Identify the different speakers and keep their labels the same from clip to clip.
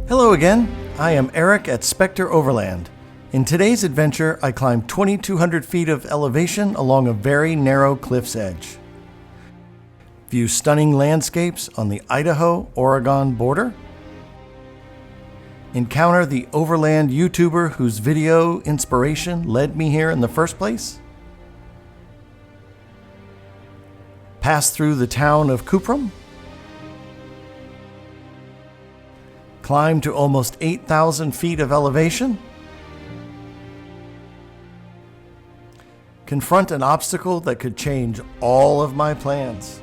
Speaker 1: Hello again, I am Eric at Spectre Overland. In today's adventure, I climbed 2,200 feet of elevation along a very narrow cliff's edge. View stunning landscapes on the Idaho-Oregon border. Encounter the Overland YouTuber whose video inspiration led me here in the first place. Pass through the town of Council-Cuprum. Climb to almost 8,000 feet of elevation. Confront an obstacle that could change all of my plans.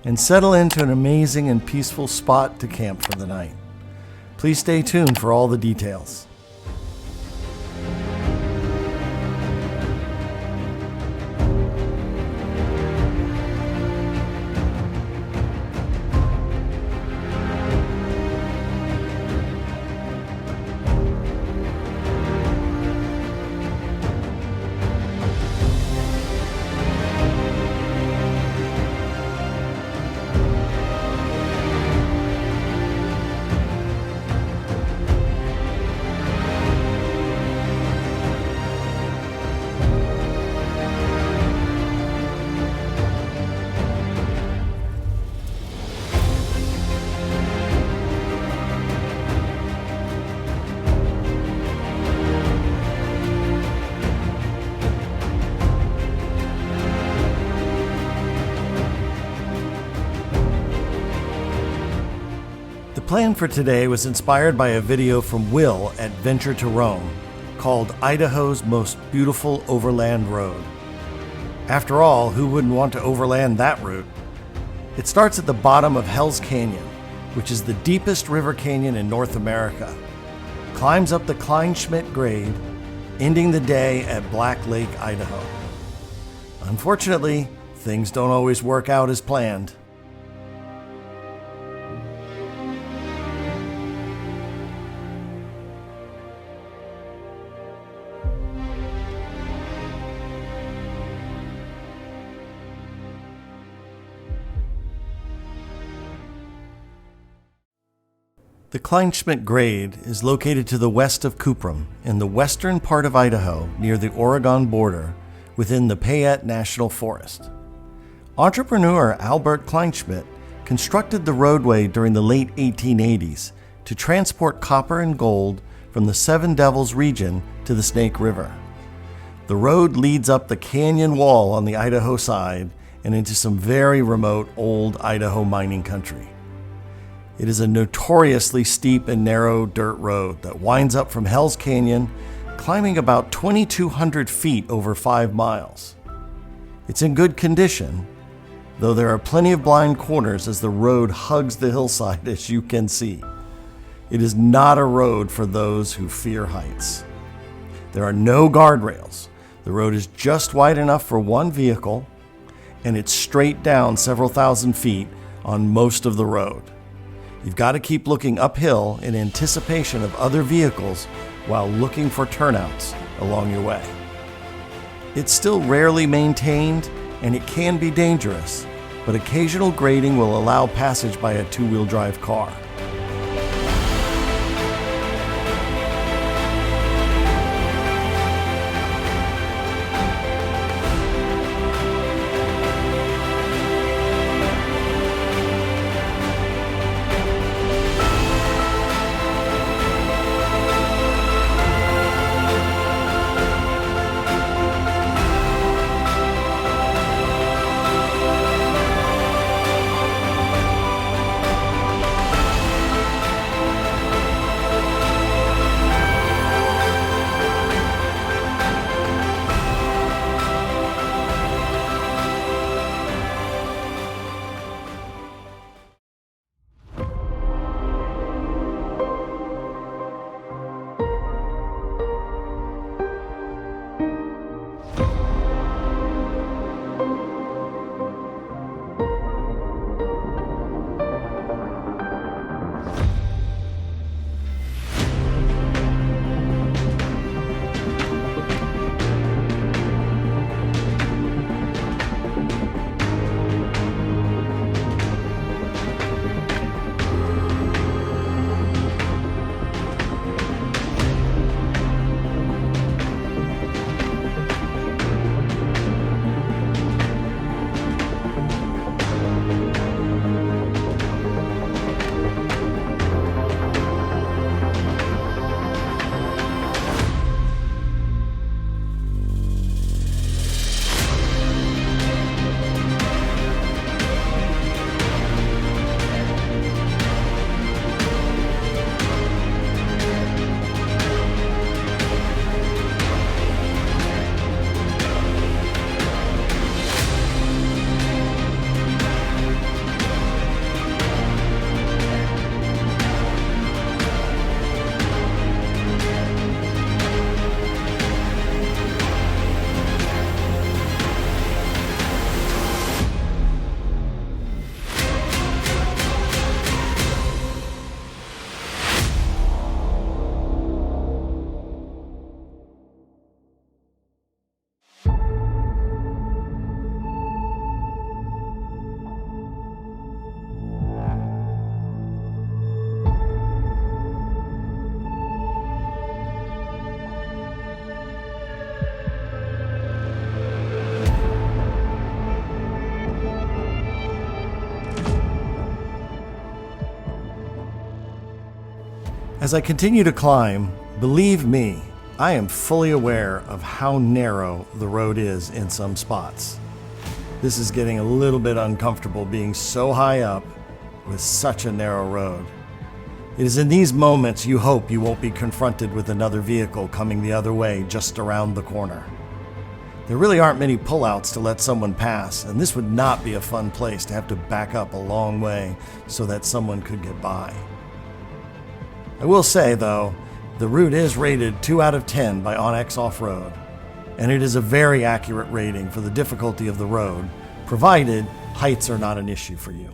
Speaker 1: And settle into an amazing and peaceful spot to camp for the night. Please stay tuned for all the details. The plan for today was inspired by a video from Will at Venture to Roam called Idaho's Most Beautiful Overland Road. After all, who wouldn't want to overland that route? It starts at the bottom of Hell's Canyon, which is the deepest river canyon in North America, climbs up the Kleinschmidt Grade, ending the day at Black Lake, Idaho. Unfortunately, things don't always work out as planned. The Kleinschmidt Grade is located to the west of Council-Cuprum in the western part of Idaho near the Oregon border within the Payette National Forest. Entrepreneur Albert Kleinschmidt constructed the roadway during the late 1880s to transport copper and gold from the Seven Devils region to the Snake River. The road leads up the canyon wall on the Idaho side and into some very remote old Idaho mining country. It is a notoriously steep and narrow dirt road that winds up from Hell's Canyon, climbing about 2,200 feet over 5 miles. It's in good condition, though there are plenty of blind corners as the road hugs the hillside, as you can see. It is not a road for those who fear heights. There are no guardrails. The road is just wide enough for one vehicle, and it's straight down several thousand feet on most of the road. You've got to keep looking uphill in anticipation of other vehicles while looking for turnouts along your way. It's still rarely maintained and it can be dangerous, but occasional grading will allow passage by a two-wheel drive car. As I continue to climb, believe me, I am fully aware of how narrow the road is in some spots. This is getting a little bit uncomfortable being so high up with such a narrow road. It is in these moments you hope you won't be confronted with another vehicle coming the other way just around the corner. There really aren't many pullouts to let someone pass, and this would not be a fun place to have to back up a long way so that someone could get by. I will say, though, the route is rated 2 out of 10 by onX Off-Road, and it is a very accurate rating for the difficulty of the road, provided heights are not an issue for you.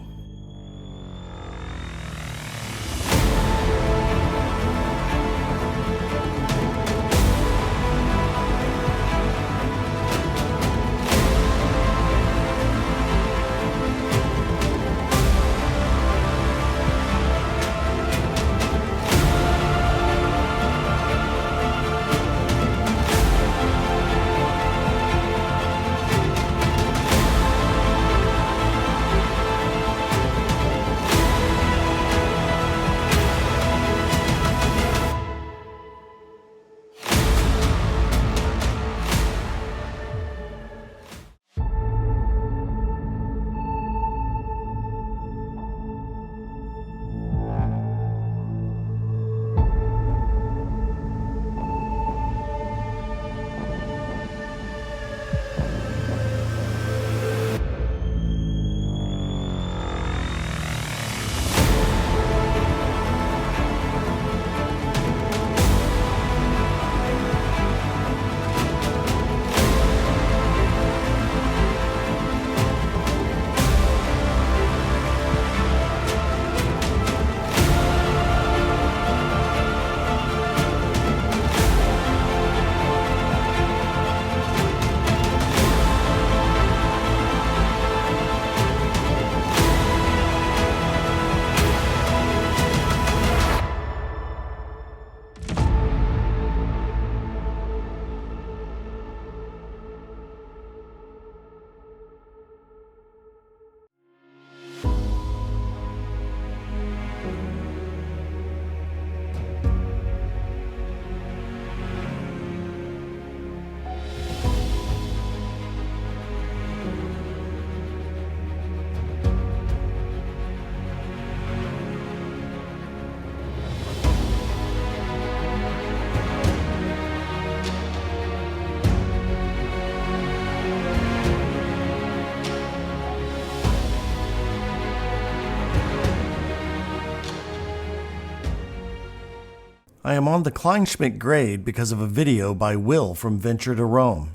Speaker 1: I am on the Kleinschmidt Grade because of a video by Will from Venture to Roam.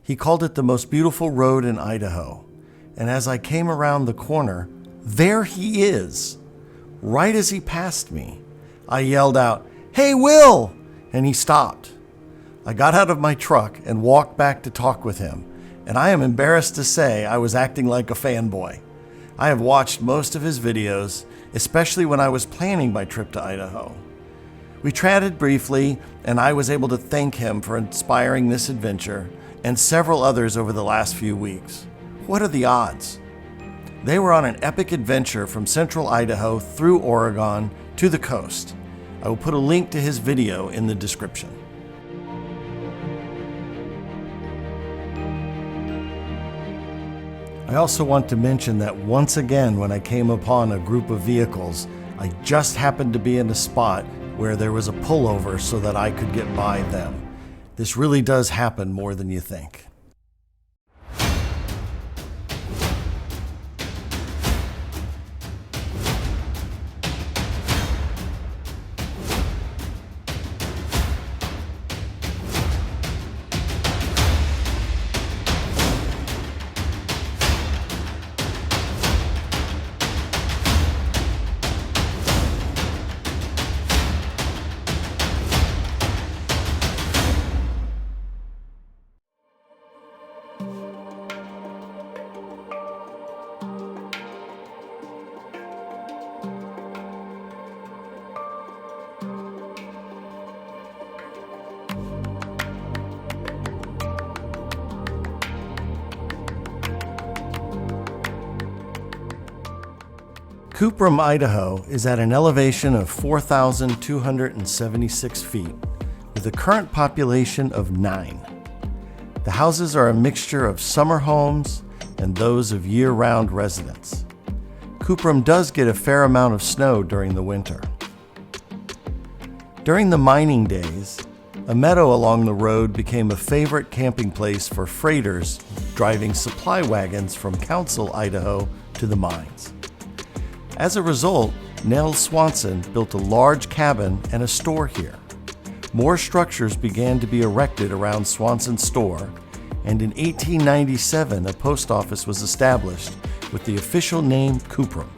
Speaker 1: He called it the most beautiful road in Idaho. And as I came around the corner, there he is. Right as he passed me, I yelled out, "Hey, Will!" and he stopped. I got out of my truck and walked back to talk with him, and I am embarrassed to say I was acting like a fanboy. I have watched most of his videos, especially when I was planning my trip to Idaho. We chatted briefly, and I was able to thank him for inspiring this adventure and several others over the last few weeks. What are the odds? They were on an epic adventure from central Idaho through Oregon to the coast. I will put a link to his video in the description. I also want to mention that once again, when I came upon a group of vehicles, I just happened to be in a spot where there was a pullover so that I could get by them. This really does happen more than you think. Council-Cuprum, Idaho is at an elevation of 4,276 feet with a current population of 9. The houses are a mixture of summer homes and those of year-round residents. Cuprum does get a fair amount of snow during the winter. During the mining days, a meadow along the road became a favorite camping place for freighters driving supply wagons from Council, Idaho to the mines. As a result, Nell Swanson built a large cabin and a store here. More structures began to be erected around Swanson's store, and in 1897 a post office was established with the official name Cuprum,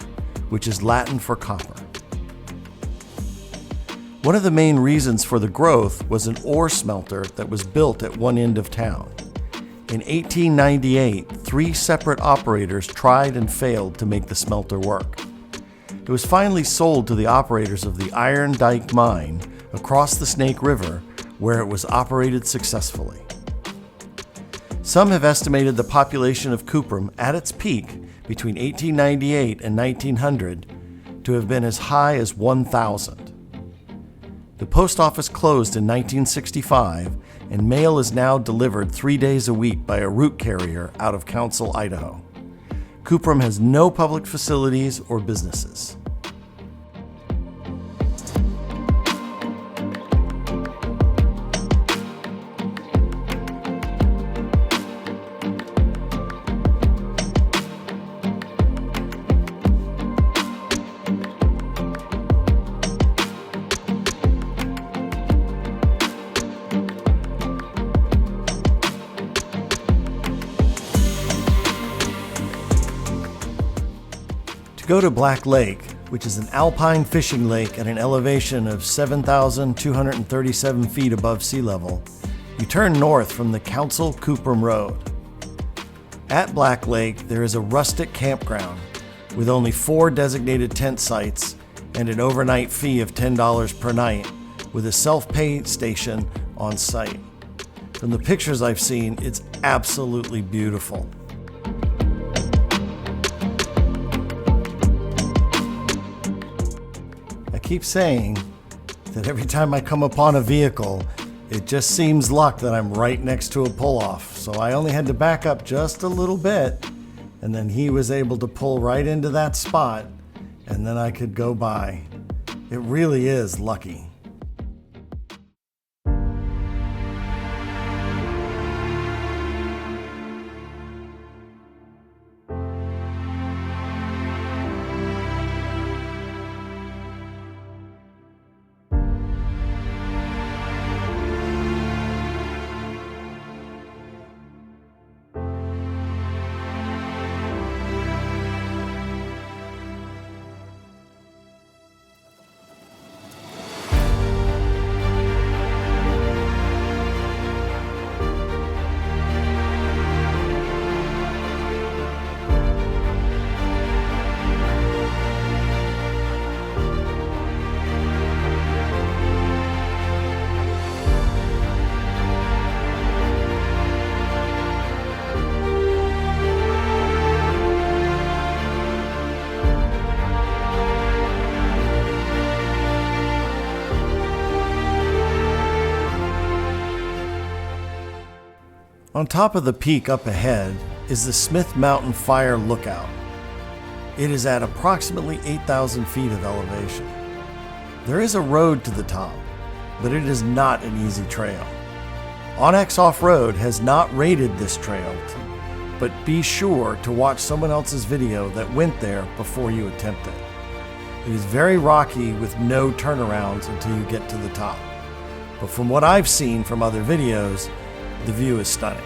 Speaker 1: which is Latin for copper. One of the main reasons for the growth was an ore smelter that was built at one end of town. In 1898, 3 separate operators tried and failed to make the smelter work. It was finally sold to the operators of the Iron Dike Mine across the Snake River, where it was operated successfully. Some have estimated the population of Cuprum at its peak between 1898 and 1900 to have been as high as 1,000. The post office closed in 1965, and mail is now delivered 3 days a week by a route carrier out of Council, Idaho. Cuprum has no public facilities or businesses. Go to Black Lake, which is an alpine fishing lake at an elevation of 7,237 feet above sea level. You turn north from the Council-Cuprum Road. At Black Lake, there is a rustic campground with only 4 designated tent sites and an overnight fee of $10 per night with a self-pay station on site. From the pictures I've seen, it's absolutely beautiful. I keep saying that every time I come upon a vehicle, it just seems luck that I'm right next to a pull-off. So I only had to back up just a little bit, and then he was able to pull right into that spot, and then I could go by. It really is lucky. On top of the peak up ahead is the Smith Mountain Fire Lookout. It is at approximately 8,000 feet of elevation. There is a road to the top, but it is not an easy trail. Onyx Off-Road has not rated this trail, but be sure to watch someone else's video that went there before you attempt it. It is very rocky with no turnarounds until you get to the top. But from what I've seen from other videos, the view is stunning.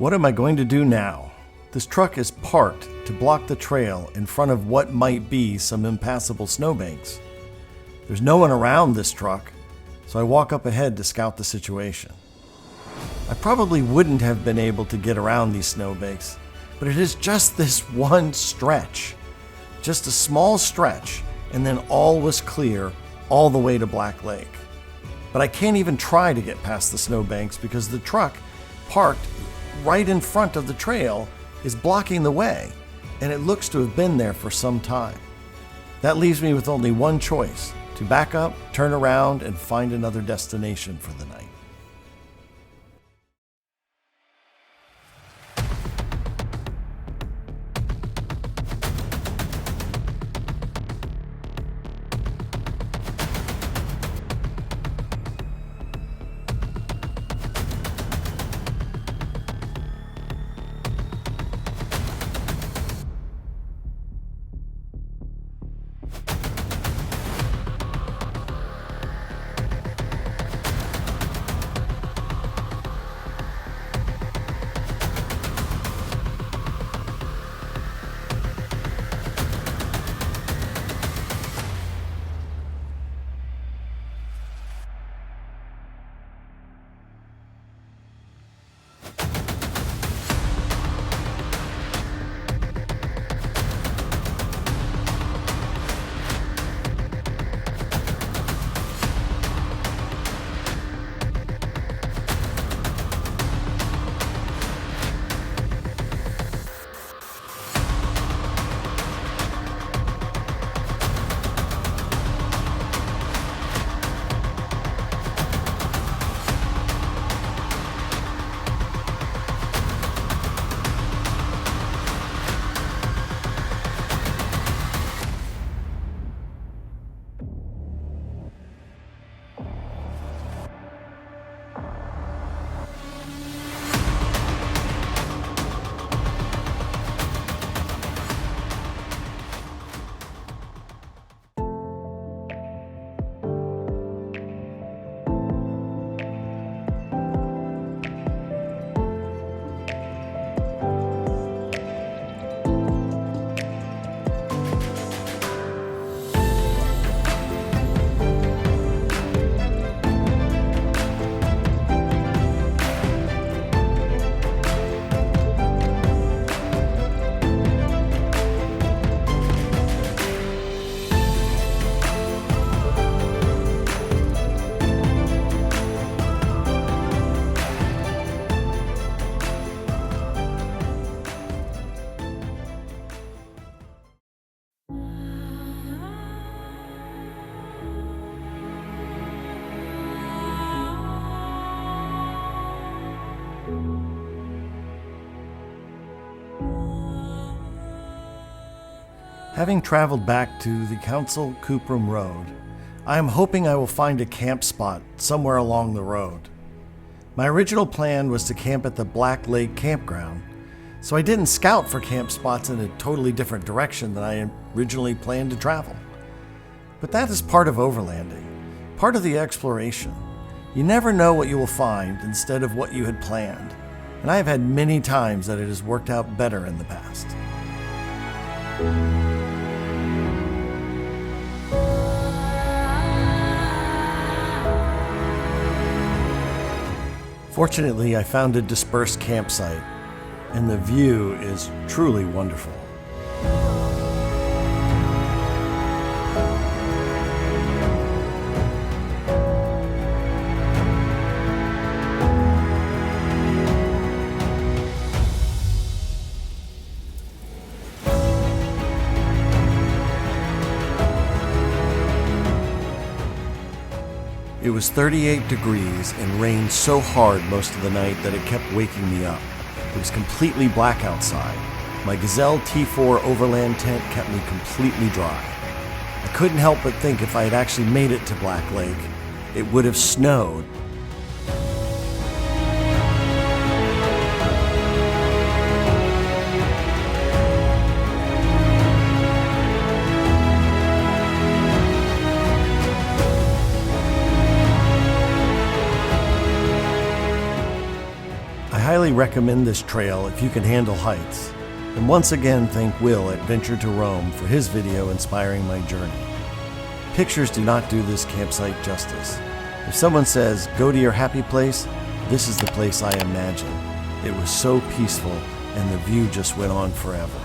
Speaker 1: What am I going to do now? This truck is parked to block the trail in front of what might be some impassable snowbanks. There's no one around this truck, so I walk up ahead to scout the situation. I probably wouldn't have been able to get around these snowbanks, but it is just this one stretch. Just a small stretch, and then all was clear all the way to Black Lake. But I can't even try to get past the snowbanks because the truck, parked right in front of the trail, is blocking the way, and it looks to have been there for some time. That leaves me with only one choice: to back up, turn around, and find another destination for the night. Having traveled back to the Council-Cuprum road, I am hoping I will find a camp spot somewhere along the road. My original plan was to camp at the Black Lake campground, so I didn't scout for camp spots in a totally different direction than I originally planned to travel. But that is part of overlanding, part of the exploration. You never know what you will find instead of what you had planned, and I have had many times that it has worked out better in the past. Fortunately, I found a dispersed campsite, and the view is truly wonderful. It was 38 degrees and rained so hard most of the night that it kept waking me up. It was completely black outside. My Gazelle T4 Overland tent kept me completely dry. I couldn't help but think if I had actually made it to Black Lake, it would have snowed. I highly highly recommend this trail if you can handle heights. And once again thank Will at Venture to Roam for his video inspiring my journey. Pictures do not do this campsite justice. If someone says, go to your happy place, this is the place I imagine. It was so peaceful and the view just went on forever.